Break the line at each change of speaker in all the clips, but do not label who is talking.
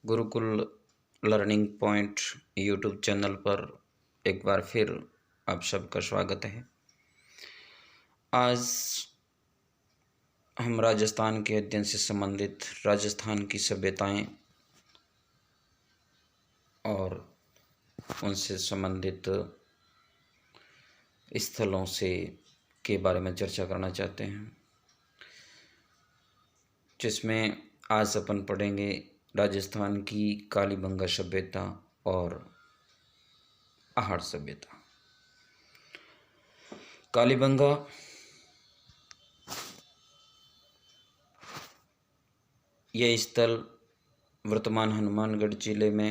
Gurukul learning point YouTube channel पर एक बार फिर आप सबका स्वागत है। आज हम राजस्थान के अध्ययन से संबंधित राजस्थान की सभ्यताएं और उनसे संबंधित स्थलों से के बारे में चर्चा करना चाहते हैं, जिसमें आज अपन पढ़ेंगे राजस्थान की कालीबंगा सभ्यता और आहड़ सभ्यता। कालीबंगा यह स्थल वर्तमान हनुमानगढ़ जिले में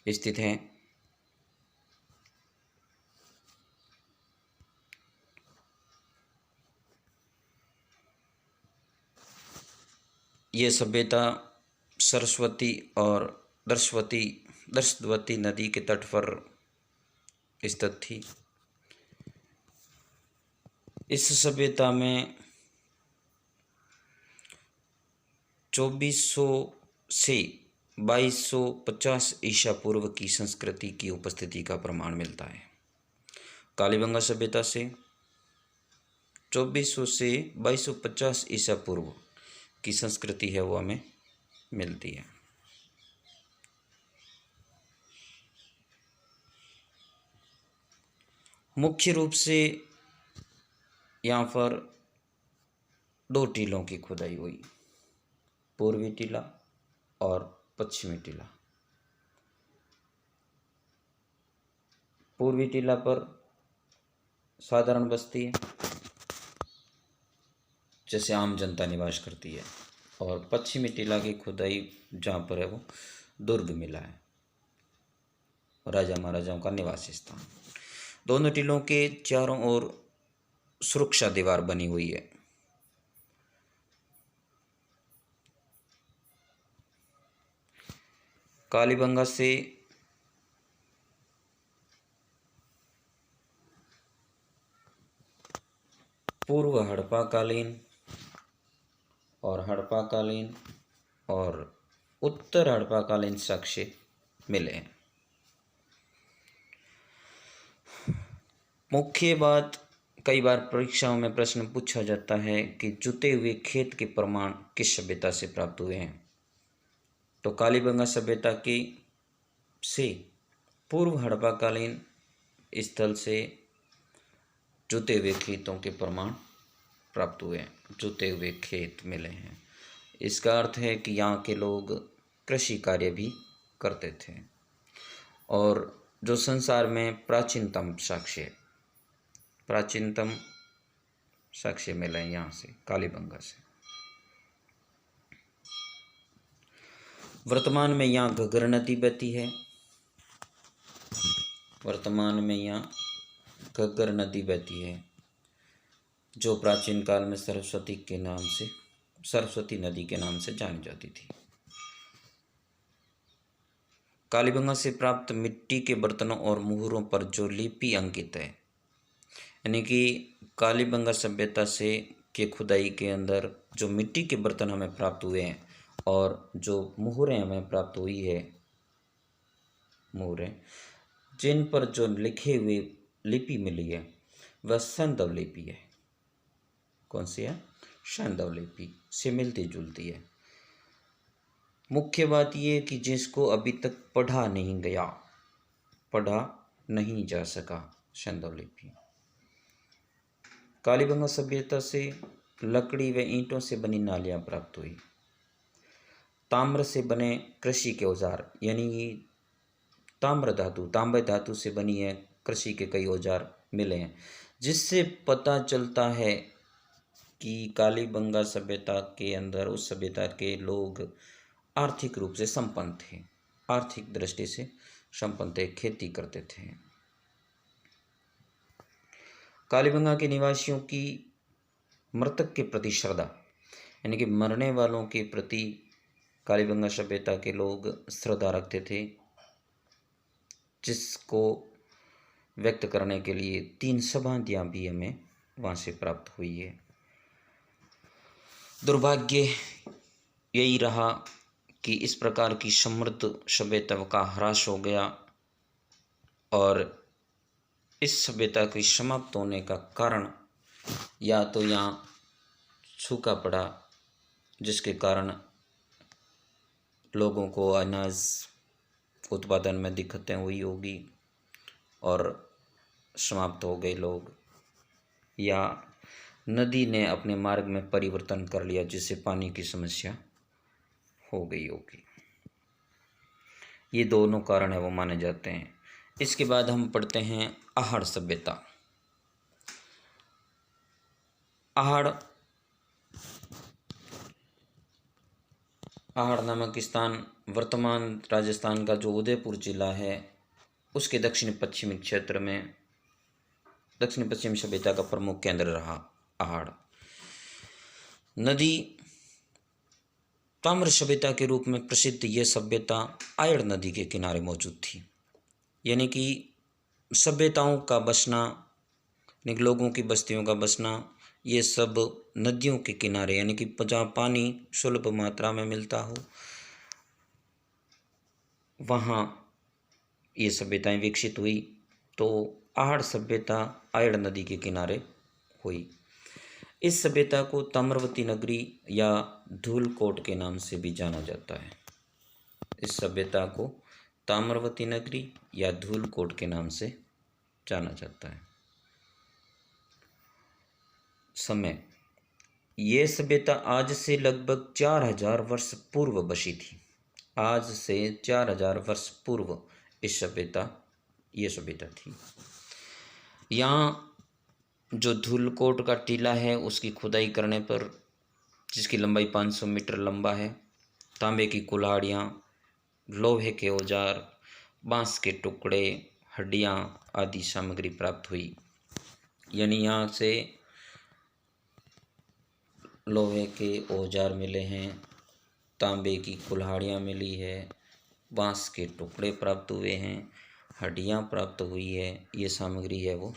स्थित है। यह सभ्यता सरस्वती और दर्शवती नदी के तट पर स्थित थी। इस सभ्यता में 2400 से 2250 ईसा पूर्व की संस्कृति की उपस्थिति का प्रमाण मिलता है। कालीबंगा सभ्यता से 2400 से 2250 ईसा पूर्व की संस्कृति है वो हमें मिलती है। मुख्य रूप से यहाँ पर दो टीलों की खुदाई हुई, पूर्वी टीला और पश्चिमी टीला। पूर्वी टीला पर साधारण बस्ती है, जैसे आम जनता निवास करती है, और पश्चिमी टीला की खुदाई जहाँ पर है वो दुर्ग मिला है, राजा महाराजाओं का निवास स्थान। दोनों टीलों के चारों ओर सुरक्षा दीवार बनी हुई है। कालीबंगा से पूर्व हड़प्पाकालीन और उत्तर हड़प्पाकालीन साक्ष्य मिले हैं। मुख्य बात, कई बार परीक्षाओं में प्रश्न पूछा जाता है कि जुते हुए खेत के प्रमाण किस सभ्यता से प्राप्त हुए हैं। तो कालीबंगा सभ्यता की से पूर्व हड़प्पाकालीन स्थल से जुते हुए खेतों के प्रमाण प्राप्त हुए हैं, जुते हुए खेत मिले हैं। इसका अर्थ है कि यहाँ के लोग कृषि कार्य भी करते थे। और जो संसार में प्राचीनतम साक्ष्य मिले हैं यहाँ से, कालीबंगा से। वर्तमान में यहाँ घग्गर नदी बहती है, जो प्राचीन काल में सरस्वती नदी के नाम से जानी जाती थी। कालीबंगा से प्राप्त मिट्टी के बर्तनों और मुहरों पर जो लिपि अंकित है, यानी कि कालीबंगा सभ्यता से के खुदाई के अंदर जो मिट्टी के बर्तन हमें प्राप्त हुए हैं और जो मुहरें हमें प्राप्त हुई है, जिन पर जो लिखे हुए लिपि मिली है वह सैंधव लिपि है। कौन सी है? सैंधव लिपि से मिलती जुलती है। मुख्य बात यह कि जिसको अभी तक पढ़ा नहीं जा सका, सैंधव लिपि। कालीबंगा सभ्यता से लकड़ी व ईंटों से बनी नालियाँ प्राप्त हुई। ताम्र से बने कृषि के औजार, यानी तांबे धातु से बनी है कृषि के कई औजार मिले हैं, जिससे पता चलता है कि कालीबंगा सभ्यता के अंदर उस सभ्यता के लोग आर्थिक रूप से संपन्न थे, आर्थिक दृष्टि से संपन्न थे, खेती करते थे। कालीबंगा के निवासियों की मृतक के प्रति श्रद्धा, यानी कि मरने वालों के प्रति कालीबंगा सभ्यता के लोग श्रद्धा रखते थे, जिसको व्यक्त करने के लिए 3 समाधियाँ भी हमें वहाँ से प्राप्त हुई है। दुर्भाग्य यही रहा कि इस प्रकार की समृद्ध सभ्यता का ह्रास हो गया और इस सभ्यता की समाप्त होने का कारण या तो यहाँ सूखा पड़ा, जिसके कारण लोगों को अनाज उत्पादन में दिक्कतें हुई होगी और समाप्त हो गए लोग, या नदी ने अपने मार्ग में परिवर्तन कर लिया जिससे पानी की समस्या हो गई होगी। ये दोनों कारण है वो माने जाते हैं। इसके बाद हम पढ़ते हैं आहड़ सभ्यता। आहड़ नामक स्थान वर्तमान राजस्थान का जो उदयपुर जिला है उसके दक्षिण पश्चिमी क्षेत्र में दक्षिण पश्चिमी सभ्यता का प्रमुख केंद्र रहा आहड़। नदी ताम्र सभ्यता के रूप में प्रसिद्ध यह सभ्यता आयड़ नदी के किनारे मौजूद थी। यानी कि सभ्यताओं का बसना, लोगों की बस्तियों का बसना, ये सब नदियों के किनारे, यानी कि जहाँ पानी सुलभ मात्रा में मिलता हो वहाँ ये सभ्यताएं विकसित हुई। तो आहड़ सभ्यता आयड़ नदी के किनारे हुई। इस सभ्यता को ताम्रवती नगरी या धूलकोट के नाम से भी जाना जाता है। इस सभ्यता को ताम्रवती नगरी या धूलकोट के नाम से जाना जाता है। समय, ये सभ्यता आज से लगभग 4000 वर्ष पूर्व बसी थी। आज से 4000 वर्ष पूर्व ये सभ्यता थी। यहाँ जो धूलकोट का टीला है उसकी खुदाई करने पर, जिसकी लंबाई 500 मीटर लंबा है, तांबे की कुल्हाड़ियाँ, लोहे के औजार, बांस के टुकड़े, हड्डियाँ आदि सामग्री प्राप्त हुई। यानी यहाँ से लोहे के औजार मिले हैं, तांबे की कुल्हाड़ियाँ मिली है, बांस के टुकड़े प्राप्त हुए हैं, हड्डियाँ प्राप्त हुई है, ये सामग्री है वो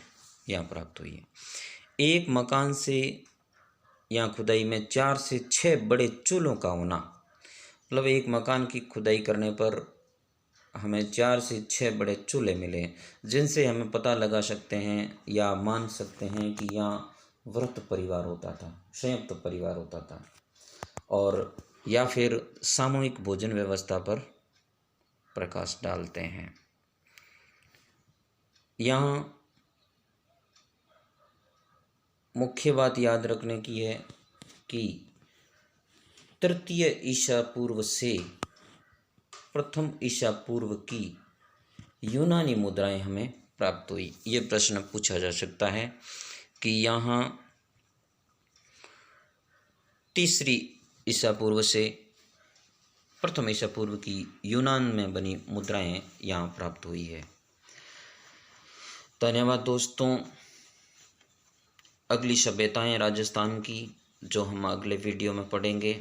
यहाँ प्राप्त हुई है। एक मकान से यहाँ खुदाई में 4 से 6 बड़े चूल्हों का होना, मतलब एक मकान की खुदाई करने पर हमें 4 से 6 बड़े चूल्हे मिले, जिनसे हमें पता लगा सकते हैं या मान सकते हैं कि यहाँ व्रत परिवार होता था, संयुक्त परिवार होता था, और या फिर सामूहिक भोजन व्यवस्था पर प्रकाश डालते हैं। यहाँ मुख्य बात याद रखने की है कि तृतीय ईसा पूर्व से प्रथम ईसा पूर्व की यूनानी मुद्राएं हमें प्राप्त हुई। ये प्रश्न पूछा जा सकता है कि यहाँ तीसरी ईसा पूर्व से प्रथम ईसा पूर्व की यूनान में बनी मुद्राएं यहाँ प्राप्त हुई है। धन्यवाद दोस्तों। अगली सभ्यताएं राजस्थान की जो हम अगले वीडियो में पढ़ेंगे।